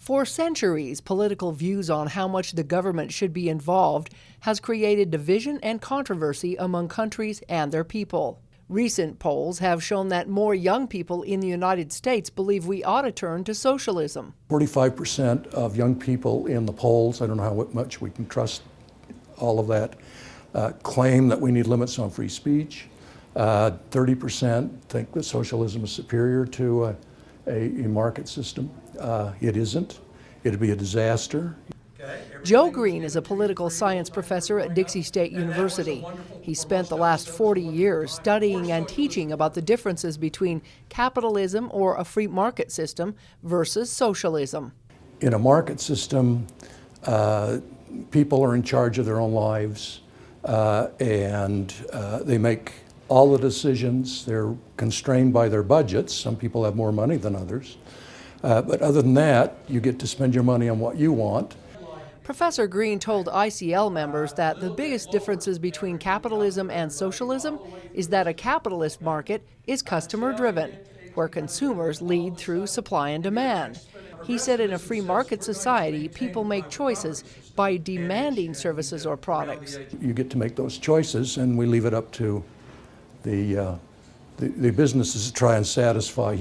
For centuries, political views on how much the government should be involved has created division and controversy among countries and their people. Recent polls have shown that more young people in the United States believe we ought to turn to socialism. 45% of young people in the polls, I don't know how much we can trust all of that, claim that we need limits on free speech. 30% think that socialism is superior to a market system. It isn't. It'd be a disaster. Joe Green is a political science professor at Dixie State University. He spent the last 40 years studying and teaching about the differences between capitalism or a free market system versus socialism. In a market system, people are in charge of their own lives, and they make all the decisions. They're constrained by their budgets. Some people have more money than others. But other than that, you get to spend your money on what you want. Professor Green told ICL members that the biggest differences between capitalism and socialism is that a capitalist market is customer-driven, where consumers lead through supply and demand. He said in a free market society, people make choices by demanding services or products. You get to make those choices, and we leave it up to the businesses to try and satisfy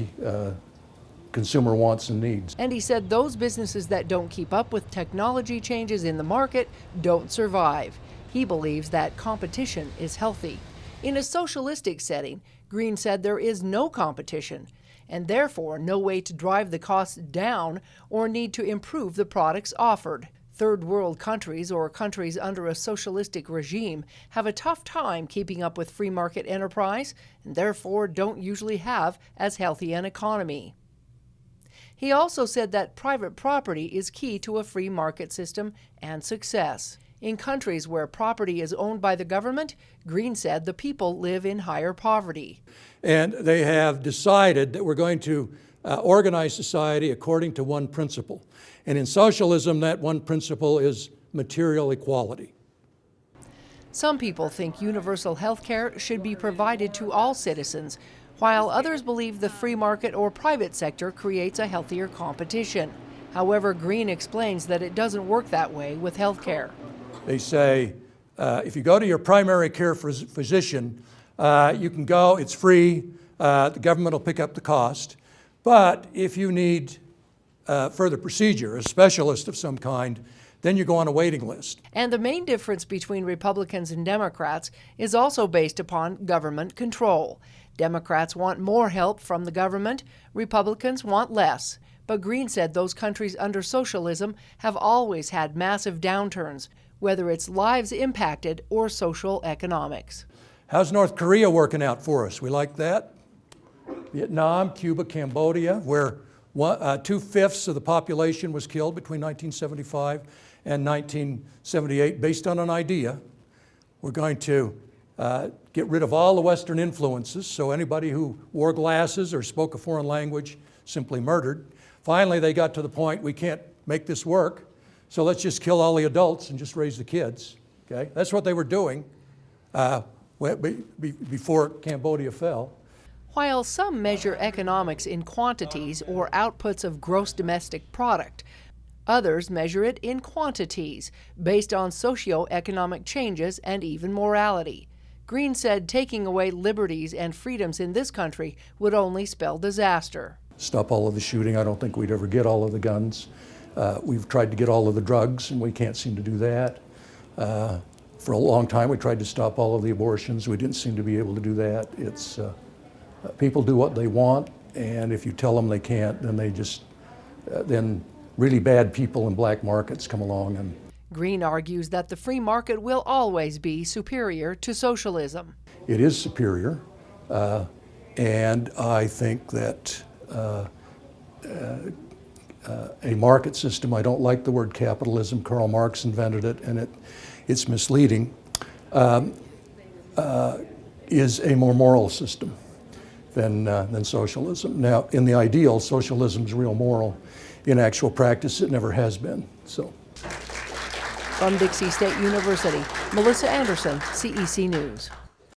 consumer wants and needs. And he said those businesses that don't keep up with technology changes in the market don't survive. He believes that competition is healthy. In a socialistic setting, Green said there is no competition, and therefore no way to drive the costs down or need to improve the products offered. Third world countries or countries under a socialistic regime have a tough time keeping up with free market enterprise and therefore don't usually have as healthy an economy. He also said that private property is key to a free market system and success. In countries where property is owned by the government, Green said the people live in higher poverty. And they have decided that we're going to organize society according to one principle. And in socialism, that one principle is material equality. Some people think universal health care should be provided to all citizens, while others believe the free market or private sector creates a healthier competition. However, Green explains that it doesn't work that way with health care. They say, if you go to your primary care physician, you can go, it's free, the government will pick up the cost. But if you need further procedure, a specialist of some kind, then you go on a waiting list. And the main difference between Republicans and Democrats is also based upon government control. Democrats want more help from the government, Republicans want less. But Green said those countries under socialism have always had massive downturns, whether it's lives impacted or social economics. How's North Korea working out for us? We like that. Vietnam, Cuba, Cambodia, where 2/5 of the population was killed between 1975 and 1978 based on an idea. We're going to get rid of all the Western influences, so anybody who wore glasses or spoke a foreign language simply murdered. Finally, they got to the point, we can't make this work, so let's just kill all the adults and just raise the kids. Okay? That's what they were doing before Cambodia fell. While some measure economics in quantities or outputs of gross domestic product, others measure it in quantities based on socio-economic changes and even morality. Green said taking away liberties and freedoms in this country would only spell disaster. Stop all of the shooting. I don't think we'd ever get all of the guns. We've tried to get all of the drugs, and we can't seem to do that. For a long time, we tried to stop all of the abortions. We didn't seem to be able to do that. It's people do what they want, and if you tell them they can't, then they just then really bad people in black markets come along. And Green argues that the free market will always be superior to socialism. It is superior, and I think that a market system, I don't like the word capitalism, Karl Marx invented it, and it's misleading, is a more moral system than socialism. Now, in the ideal, socialism is real moral. In actual practice, it never has been. So. From Dixie State University, Melissa Anderson, CEC News.